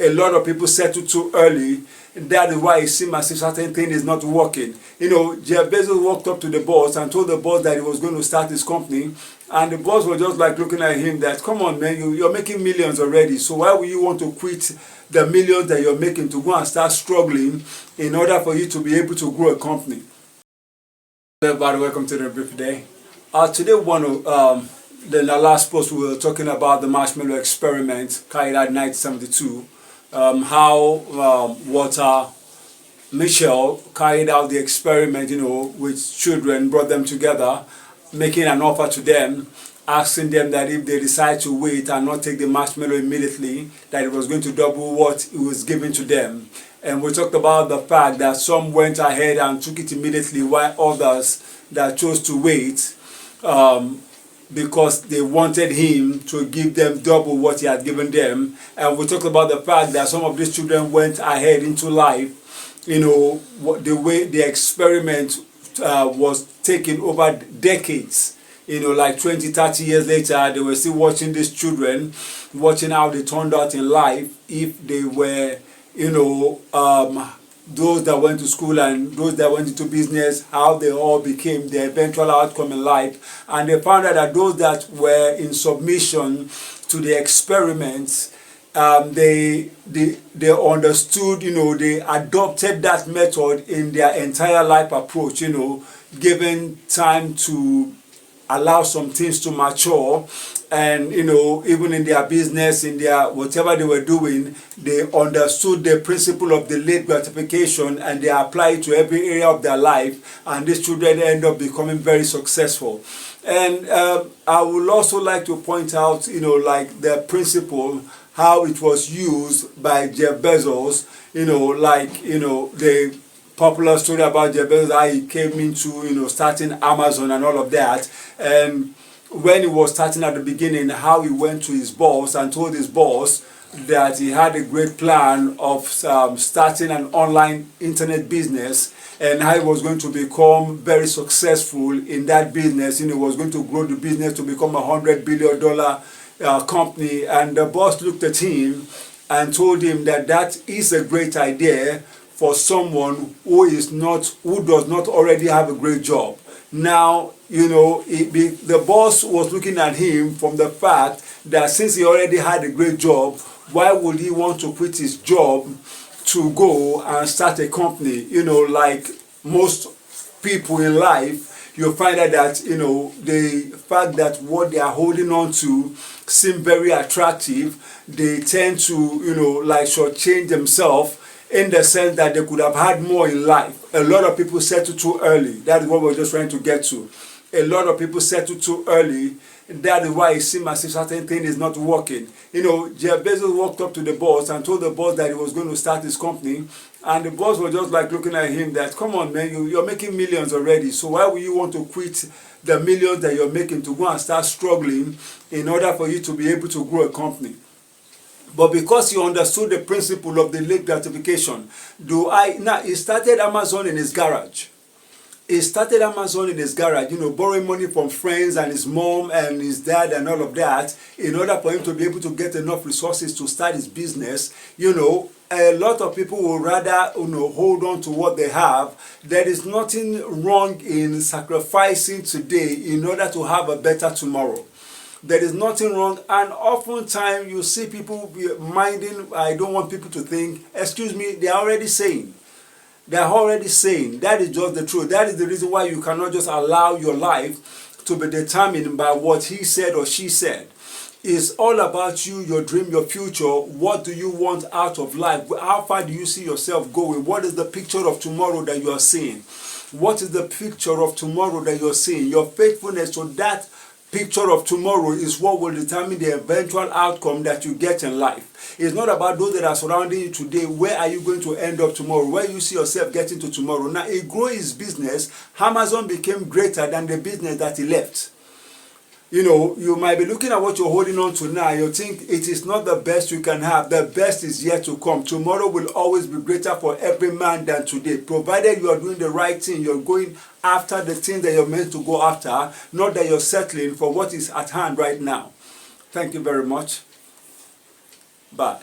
a lot of people settle too early. That is why it seems as if certain thing is not working. You know, Jeff Bezos walked up to the boss and told the boss that he was going to start his company, and the boss was just like looking at him that, come on man, you're making millions already, so why would you want to quit the millions that you're making to go and start struggling in order for you to be able to grow a company? Hello everybody, welcome to the brief day. Today in the last post we were talking about the marshmallow experiment carried out in 1972. How Walter Mitchell carried out the experiment, you know, with children, brought them together, making an offer to them, asking them that if they decide to wait and not take the marshmallow immediately, that it was going to double what it was given to them. And we talked about the fact that some went ahead and took it immediately, while others that chose to wait because they wanted him to give them double what he had given them. And we talked about the fact that some of these children went ahead into life, you know, the way the experiment was taken over decades. You know, like 20, 30 years later, they were still watching these children, watching how they turned out in life, if they were, you know, those that went to school and those that went into business, how they all became the eventual outcome in life. And they found out that those that were in submission to the experiments, they understood, you know, they adopted that method in their entire life approach, you know, given time to allow some things to mature. And, you know, even in their business, in their whatever they were doing, they understood the principle of delayed gratification and they applied it to every area of their life. And these children end up becoming very successful. And I would also like to point out, you know, like the principle, how it was used by Jeff Bezos, you know, like, you know, the popular story about Jeff Bezos, how he came into, you know, starting Amazon and all of that. And when he was starting at the beginning, how he went to his boss and told his boss that he had a great plan of starting an online internet business, and how he was going to become very successful in that business. You know, he was going to grow the business to become $100 billion company. And the boss looked at him and told him that that is a great idea for someone who does not already have a great job. Now, you know, the boss was looking at him from the fact that since he already had a great job, why would he want to quit his job to go and start a company? You know, like most people in life, you'll find out that, you know, the fact that what they are holding on to seem very attractive, they tend to, you know, like shortchange themselves, in the sense that they could have had more in life. A lot of people settle too early. That is what we're just trying to get to. A lot of people settle too early. That is why it seems as if certain thing is not working. You know, Jeff Bezos walked up to the boss and told the boss that he was going to start his company. And the boss was just like looking at him that, come on man, you're making millions already. So why would you want to quit the millions that you're making to go and start struggling in order for you to be able to grow a company? But because he understood the principle of delayed gratification, he started Amazon in his garage. He started Amazon in his garage, you know, borrowing money from friends and his mom and his dad and all of that, in order for him to be able to get enough resources to start his business. You know, a lot of people will rather, you know, hold on to what they have. There is nothing wrong in sacrificing today in order to have a better tomorrow. There is nothing wrong, and oftentimes you see people minding, I don't want people to think, excuse me, they are already saying. They are already saying. That is just the truth. That is the reason why you cannot just allow your life to be determined by what he said or she said. It's all about you, your dream, your future. What do you want out of life? How far do you see yourself going? What is the picture of tomorrow that you are seeing? What is the picture of tomorrow that you're seeing? Your faithfulness to that picture of tomorrow is what will determine the eventual outcome that you get in life. It's not about those that are surrounding you today. Where are you going to end up tomorrow? Where you see yourself getting to tomorrow? Now, he grew his business. Amazon became greater than the business that he left. You know, you might be looking at what you're holding on to now. You think it is not the best you can have. The best is yet to come. Tomorrow will always be greater for every man than today. Provided you are doing the right thing, you're going after the things that you're meant to go after, not that you're settling for what is at hand right now. Thank you very much. Bye.